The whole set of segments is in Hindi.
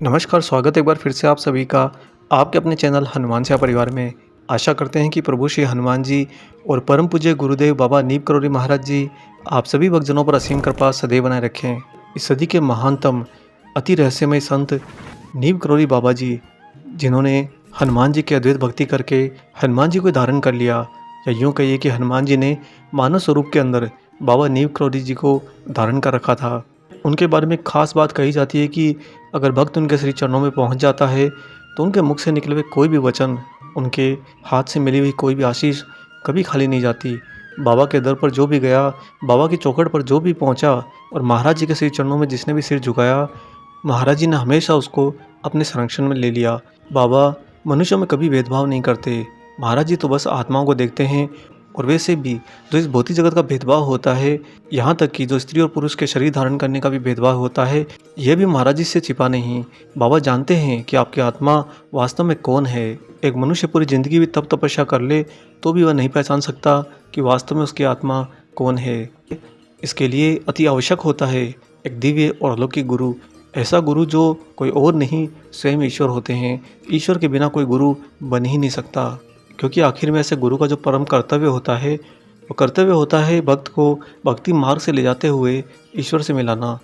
नमस्कार, स्वागत है एक बार फिर से आप सभी का आपके अपने चैनल हनुमान सेवा परिवार में। आशा करते हैं कि प्रभु श्री हनुमान जी और परम पूज्य गुरुदेव बाबा नीम करोली महाराज जी आप सभी भक्तजनों पर असीम कृपा सदैव बनाए रखें। इस सदी के महानतम अति रहस्यमय संत नीम करोली बाबा जी, जिन्होंने हनुमान जी की अद्वैत भक्ति करके हनुमान जी को धारण कर लिया, या यूँ कहिए कि हनुमान जी ने मानव स्वरूप के अंदर बाबा नीम करोली जी को धारण कर रखा था। उनके बारे में खास बात कही जाती है कि अगर भक्त उनके श्री चरणों में पहुंच जाता है तो उनके मुख से निकले हुए कोई भी वचन, उनके हाथ से मिली हुई कोई भी आशीष कभी खाली नहीं जाती। बाबा के दर पर जो भी गया, बाबा की चौखट पर जो भी पहुंचा और महाराज जी के श्री चरणों में जिसने भी सिर झुकाया, महाराज जी ने हमेशा उसको अपने संरक्षण में ले लिया। बाबा मनुष्यों में कभी भेदभाव नहीं करते। महाराज जी तो बस आत्माओं को देखते हैं। और वैसे भी जो इस भौतिक जगत का भेदभाव होता है, यहाँ तक कि जो स्त्री और पुरुष के शरीर धारण करने का भी भेदभाव होता है, यह भी महाराज जी से छिपा नहीं। बाबा जानते हैं कि आपकी आत्मा वास्तव में कौन है। एक मनुष्य पूरी जिंदगी भी तप तपस्या कर ले तो भी वह नहीं पहचान सकता कि वास्तव में उसकी आत्मा कौन है। इसके लिए अति आवश्यक होता है एक दिव्य और अलौकिक गुरु, ऐसा गुरु जो कोई और नहीं, स्वयं ईश्वर होते हैं। ईश्वर के बिना कोई गुरु बन ही नहीं सकता, क्योंकि आखिर में ऐसे गुरु का जो परम कर्तव्य होता है, वो कर्तव्य होता है भक्त को भक्ति मार्ग से ले जाते हुए ईश्वर से मिलाना,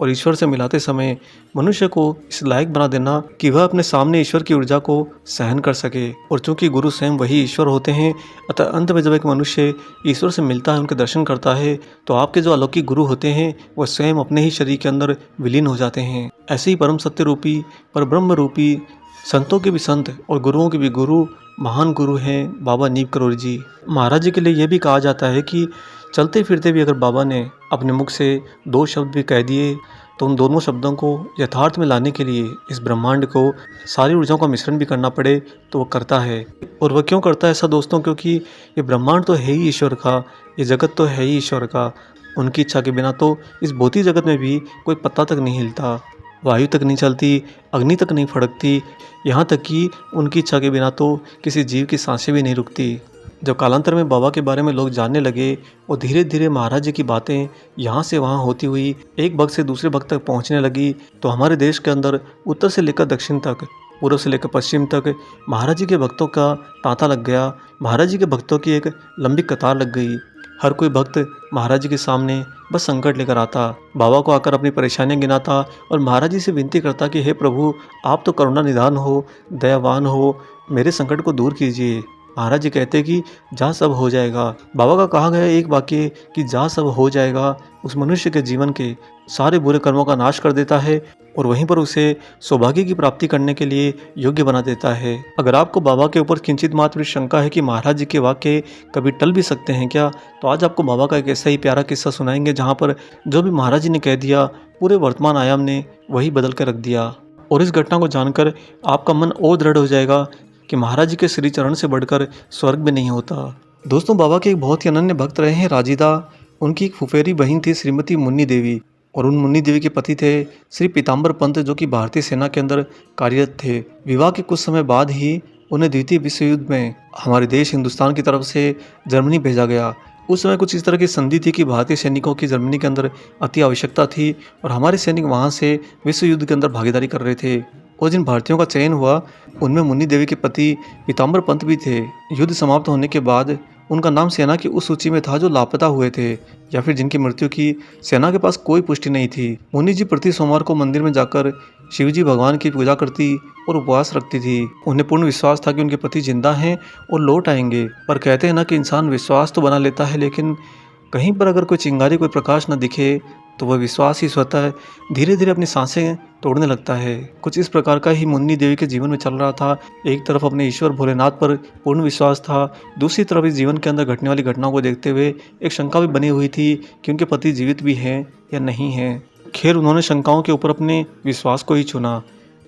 और ईश्वर से मिलाते समय मनुष्य को इस लायक बना देना कि वह अपने सामने ईश्वर की ऊर्जा को सहन कर सके। और चूंकि गुरु स्वयं वही ईश्वर होते हैं, अतः अंत में जब एक मनुष्य ईश्वर से मिलता है, उनके दर्शन करता है, तो आपके जो अलौकिक गुरु होते हैं वह स्वयं अपने ही शरीर के अंदर विलीन हो जाते हैं। ऐसे ही परम सत्य रूपी, पर ब्रह्म रूपी, संतों के भी संत और गुरुओं के भी गुरु, महान गुरु हैं बाबा नीम करोली जी। महाराज जी के लिए यह भी कहा जाता है कि चलते फिरते भी अगर बाबा ने अपने मुख से दो शब्द भी कह दिए तो उन दोनों शब्दों को यथार्थ में लाने के लिए इस ब्रह्मांड को सारी ऊर्जाओं का मिश्रण भी करना पड़े तो वो करता है। और वह क्यों करता है ऐसा दोस्तों? क्योंकि ये ब्रह्मांड तो है ही ईश्वर का, ये जगत तो है ही ईश्वर का। उनकी इच्छा के बिना तो इस भौतिक जगत में भी कोई पत्ता तक नहीं हिलता, वायु तक नहीं चलती, अग्नि तक नहीं फड़कती, यहाँ तक कि उनकी इच्छा के बिना तो किसी जीव की सांसें भी नहीं रुकती। जब कालांतर में बाबा के बारे में लोग जानने लगे और धीरे धीरे महाराज जी की बातें यहाँ से वहाँ होती हुई एक भक्त से दूसरे भक्त तक पहुँचने लगी, तो हमारे देश के अंदर उत्तर से लेकर दक्षिण तक, पूर्व से लेकर पश्चिम तक महाराज जी के भक्तों का तांता लग गया। महाराज जी के भक्तों की एक लंबी कतार लग गई। हर कोई भक्त महाराज जी के सामने बस संकट लेकर आता, बाबा को आकर अपनी परेशानियां गिनाता और महाराज जी से विनती करता कि हे प्रभु, आप तो करुणा निधान हो, दयावान हो, मेरे संकट को दूर कीजिए। महाराज जी कहते कि जा सब हो जाएगा। बाबा का कहा गया एक वाक्य कि जा सब हो जाएगा उस मनुष्य के जीवन के सारे बुरे कर्मों का नाश कर देता है और वहीं पर उसे सौभाग्य की प्राप्ति करने के लिए योग्य बना देता है। अगर आपको बाबा के ऊपर किंचित मात्र भी शंका है कि महाराज जी के वाक्य कभी टल भी सकते हैं क्या, तो आज आपको बाबा का एक ऐसा ही प्यारा किस्सा सुनाएंगे जहाँ पर जो भी महाराज जी ने कह दिया, पूरे वर्तमान आयाम ने वही बदल कर रख दिया। और इस घटना को जानकर आपका मन और दृढ़ हो जाएगा कि महाराज जी के श्री चरण से बढ़कर स्वर्ग में नहीं होता। दोस्तों, बाबा के एक बहुत ही अनन्य भक्त रहे हैं राजीदा। उनकी एक फुफेरी बहन थी श्रीमती मुन्नी देवी, और उन मुन्नी देवी के पति थे श्री पीताम्बर पंत, जो कि भारतीय सेना के अंदर कार्यरत थे। विवाह के कुछ समय बाद ही उन्हें द्वितीय विश्व युद्ध में हमारे देश हिंदुस्तान की तरफ से जर्मनी भेजा गया। उस समय कुछ इस तरह की संधि थी कि भारतीय सैनिकों की जर्मनी के अंदर अति आवश्यकता थी और हमारे सैनिक वहाँ से विश्व युद्ध के अंदर भागीदारी कर रहे थे। और जिन भारतीयों का चयन हुआ उनमें मुन्नी देवी के पति पीताम्बर पंत भी थे। युद्ध समाप्त होने के बाद उनका नाम सेना की उस सूची में था जो लापता हुए थे या फिर जिनकी मृत्यु की सेना के पास कोई पुष्टि नहीं थी। मुन्नी जी प्रति सोमवार को मंदिर में जाकर शिवजी भगवान की पूजा करती और उपवास रखती थी। उन्हें पूर्ण विश्वास था कि उनके पति जिंदा हैं और लौट आएंगे। पर कहते हैं ना कि इंसान विश्वास तो बना लेता है, लेकिन कहीं पर अगर कोई चिंगारी, कोई प्रकाश न दिखे तो वह विश्वास ही स्वतः धीरे धीरे अपनी सांसें तोड़ने लगता है। कुछ इस प्रकार का ही मुन्नी देवी के जीवन में चल रहा था। एक तरफ अपने ईश्वर भोलेनाथ पर पूर्ण विश्वास था, दूसरी तरफ इस जीवन के अंदर घटने वाली घटनाओं को देखते हुए एक शंका भी बनी हुई थी कि उनके पति जीवित भी हैं या नहीं हैं। खैर, उन्होंने शंकाओं के ऊपर अपने विश्वास को ही चुना।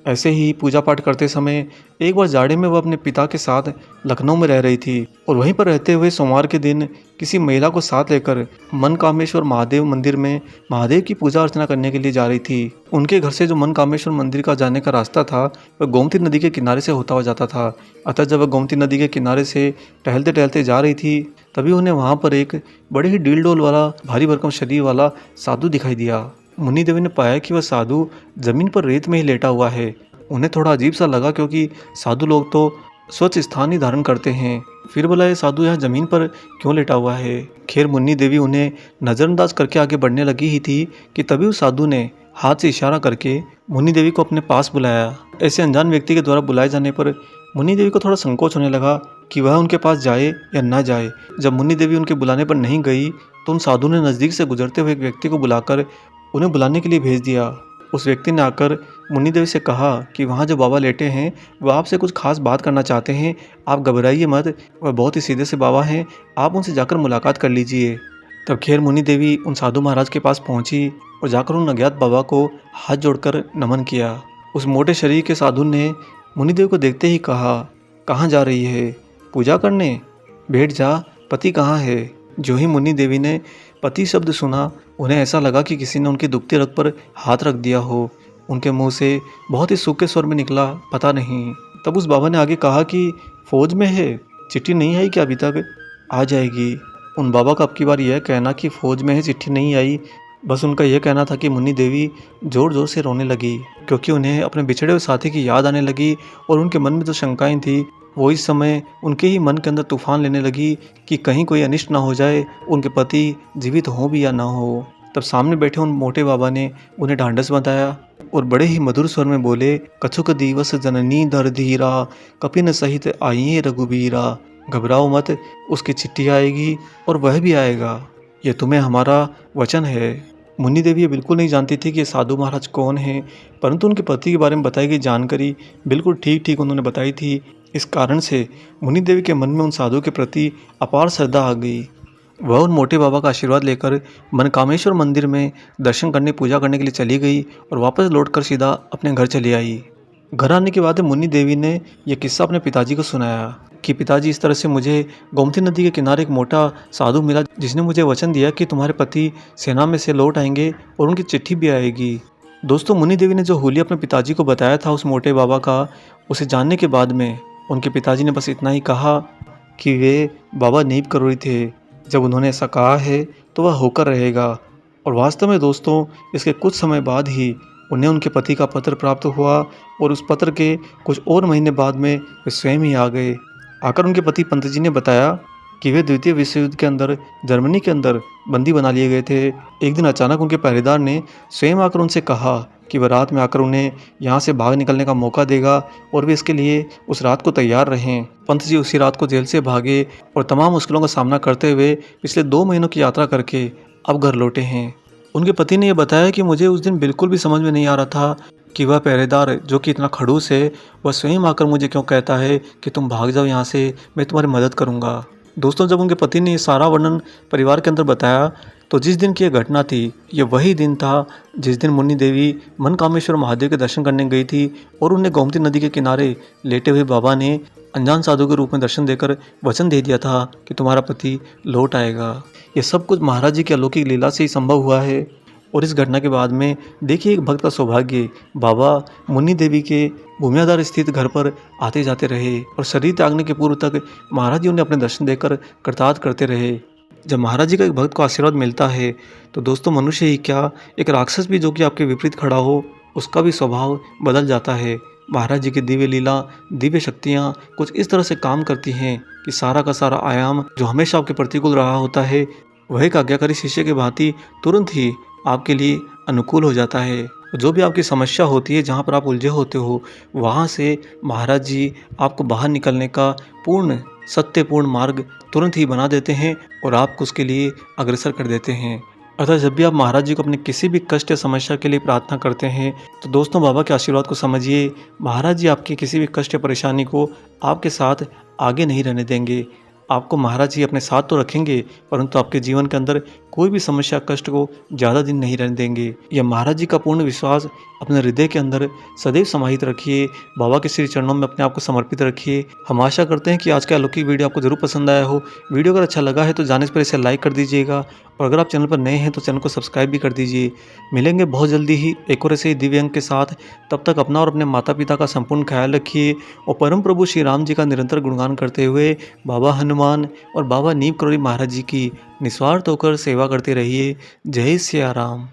ऐसे ही पूजा पाठ करते समय एक बार जाड़े में वह अपने पिता के साथ लखनऊ में रह रही थी और वहीं पर रहते हुए सोमवार के दिन किसी महिला को साथ लेकर मनकामेश्वर महादेव मंदिर में महादेव की पूजा अर्चना करने के लिए जा रही थी। उनके घर से जो मनकामेश्वर मंदिर का जाने का रास्ता था वह गोमती नदी के किनारे से होता हुआ जाता था। अतः जब वह गोमती नदी के किनारे से टहलते टहलते जा रही थी, तभी उन्हें वहाँ पर एक बड़े ही डील डोल वाला, भारी भरकम शरीर वाला साधु दिखाई दिया। मुन्नी देवी ने पाया कि वह साधु जमीन पर रेत में ही लेटा हुआ है। उन्हें थोड़ा अजीब सा लगा, क्योंकि साधु लोग तो स्वच्छ स्थान ही धारण करते हैं। फिर बोला, ये साधु यहाँ जमीन पर क्यों लेटा हुआ है। खैर मुन्नी देवी उन्हें नज़रअंदाज करके आगे बढ़ने लगी ही थी कि तभी उस साधु ने हाथ से इशारा करके मुन्नी देवी को अपने पास बुलाया। ऐसे अनजान व्यक्ति के द्वारा बुलाए जाने पर मुन्नी देवी को थोड़ा संकोच होने लगा कि वह उनके पास जाए या ना जाए। जब मुन्नी देवी उनके बुलाने पर नहीं गई तो उन साधु ने नज़दीक से गुजरते हुए एक व्यक्ति को बुलाकर उन्हें बुलाने के लिए भेज दिया। उस व्यक्ति ने आकर मुन्नी देवी से कहा कि वहाँ जो बाबा लेटे हैं वह आपसे कुछ खास बात करना चाहते हैं, आप घबराइए मत, वह बहुत ही सीधे से बाबा हैं, आप उनसे जाकर मुलाकात कर लीजिए। तब खैर मुन्नी देवी उन साधु महाराज के पास पहुँची और जाकर उन अज्ञात बाबा को हाथ जोड़कर नमन किया। उस मोटे शरीर के साधु ने मुन्नी देवी को देखते ही कहा, कहाँ जा रही है? पूजा करने? बैठ जा, पति कहाँ है? जो ही मुन्नी देवी ने पति शब्द सुना, उन्हें ऐसा लगा कि किसी ने उनकी दुखती रग पर हाथ रख दिया हो। उनके मुंह से बहुत ही सूखे स्वर में निकला, पता नहीं। तब उस बाबा ने आगे कहा कि फौज में है, चिट्ठी नहीं आई क्या अभी तक? आ जाएगी। उन बाबा का अब की बार यह कहना कि फौज में है, चिट्ठी नहीं आई, बस उनका यह कहना था कि मुन्नी देवी ज़ोर ज़ोर से रोने लगी, क्योंकि उन्हें अपने बिछड़े हुए साथी की याद आने लगी और उनके मन में जो शंकाएं थी वो इस समय उनके ही मन के अंदर तूफान लेने लगी कि कहीं कोई अनिष्ट ना हो जाए, उनके पति जीवित हों भी या ना हो। तब सामने बैठे उन मोटे बाबा ने उन्हें ढांढस बंधाया और बड़े ही मधुर स्वर में बोले, कछुक दिवस जननी दर धीरा, कपिन सहित आइए रघुबीरा। घबराओ मत, उसकी चिट्ठी आएगी और वह भी आएगा, ये तुम्हें हमारा वचन है। मुन्नी देवी ये बिल्कुल नहीं जानती थी कि ये साधु महाराज कौन हैं, परंतु उनके पति के बारे में बताई गई जानकारी बिल्कुल ठीक ठीक उन्होंने बताई थी। इस कारण से मुन्नी देवी के मन में उन साधु के प्रति अपार श्रद्धा आ गई। वह उन मोटे बाबा का आशीर्वाद लेकर मनकामेश्वर मंदिर में दर्शन करने, पूजा करने के लिए चली गई और वापस लौटकर सीधा अपने घर चली आई। घर आने के बाद मुन्नी देवी ने यह किस्सा अपने पिताजी को सुनाया कि पिताजी, इस तरह से मुझे गोमती नदी के किनारे एक मोटा साधु मिला जिसने मुझे वचन दिया कि तुम्हारे पति सेना में से लौट आएंगे और उनकी चिट्ठी भी आएगी। दोस्तों, मुन्नी देवी ने जो हुलिया अपने पिताजी को बताया था उस मोटे बाबा का, उसे जानने के बाद में उनके पिताजी ने बस इतना ही कहा कि वे बाबा नीप करोड़ी थे। जब उन्होंने ऐसा कहा है तो वह होकर रहेगा। और वास्तव में दोस्तों, इसके कुछ समय बाद ही उन्हें उनके पति का पत्र प्राप्त हुआ और उस पत्र के कुछ और महीने बाद में वे स्वयं ही आ गए। आकर उनके पति पंत जी ने बताया कि वे द्वितीय विश्व युद्ध के अंदर जर्मनी के अंदर बंदी बना लिए गए थे। एक दिन अचानक उनके पहरेदार ने स्वयं आकर उनसे कहा कि वह रात में आकर उन्हें यहाँ से भाग निकलने का मौका देगा और वे इसके लिए उस रात को तैयार रहें। पंत जी उसी रात को जेल से भागे और तमाम मुश्किलों का सामना करते हुए पिछले 2 महीनों की यात्रा करके अब घर लौटे हैं। उनके पति ने यह बताया कि मुझे उस दिन बिल्कुल भी समझ में नहीं आ रहा था कि वह पहरेदार जो कि इतना खड़ूस है, वह स्वयं आकर मुझे क्यों कहता है कि तुम भाग जाओ यहाँ से, मैं तुम्हारी मदद करूँगा। दोस्तों, जब उनके पति ने ये सारा वर्णन परिवार के अंदर बताया तो जिस दिन की यह घटना थी, ये वही दिन था जिस दिन मुन्नी देवी मनकामेश्वर महादेव के दर्शन करने गई थी और उन्हें गोमती नदी के किनारे लेटे हुए बाबा ने अनजान साधु के रूप में दर्शन देकर वचन दे दिया था कि तुम्हारा पति लौट आएगा। ये सब कुछ महाराज जी की अलौकिक लीला से ही संभव हुआ है। और इस घटना के बाद में देखिए, एक भक्त का सौभाग्य बाबा मुन्नी देवी के भूमियाधार स्थित घर पर आते जाते रहे और शरीर त्यागने के पूर्व तक महाराज जी उन्हें अपने दर्शन देकर कृतार्थ करते रहे। जब महाराज जी का एक भक्त को आशीर्वाद मिलता है तो दोस्तों, मनुष्य ही क्या, एक राक्षस भी जो कि आपके विपरीत खड़ा हो, उसका भी स्वभाव बदल जाता है। महाराज जी की दिव्य लीला, दिव्य शक्तियाँ कुछ इस तरह से काम करती हैं कि सारा का सारा आयाम जो हमेशा आपके प्रतिकूल रहा होता है, वह एक आज्ञाकारी शिष्य के भांति तुरंत ही आपके लिए अनुकूल हो जाता है। जो भी आपकी समस्या होती है, जहाँ पर आप उलझे होते हो, वहाँ से महाराज जी आपको बाहर निकलने का पूर्ण सत्यपूर्ण मार्ग तुरंत ही बना देते हैं और आपको उसके लिए अग्रसर कर देते हैं। अतः जब भी आप महाराज जी को अपने किसी भी कष्ट या समस्या के लिए प्रार्थना करते हैं तो दोस्तों, बाबा के आशीर्वाद को समझिए, महाराज जी आपकी किसी भी कष्ट या परेशानी को आपके साथ आगे नहीं रहने देंगे। आपको महाराज जी अपने साथ तो रखेंगे, परंतु आपके जीवन के अंदर कोई भी समस्या कष्ट को ज़्यादा दिन नहीं रहने देंगे। यह महाराज जी का पूर्ण विश्वास अपने हृदय के अंदर सदैव समाहित रखिए। बाबा के श्री चरणों में अपने आप को समर्पित रखिए। हम आशा करते हैं कि आज का अलौकिक वीडियो आपको जरूर पसंद आया हो। वीडियो अगर अच्छा लगा है तो जाने से पहले इसे लाइक कर दीजिएगा और अगर आप चैनल पर नए हैं तो चैनल को सब्सक्राइब भी कर दीजिए। मिलेंगे बहुत जल्दी ही एक और ऐसे ही दिव्य अंक के साथ। तब तक अपना और अपने माता पिता का संपूर्ण ख्याल रखिए और परम प्रभु श्री राम जी का निरंतर गुणगान करते हुए बाबा हनुमान और बाबा नीम करोड़ी महाराज जी की निस्वार्थ होकर सेवा करते रहिए। जय सिया राम।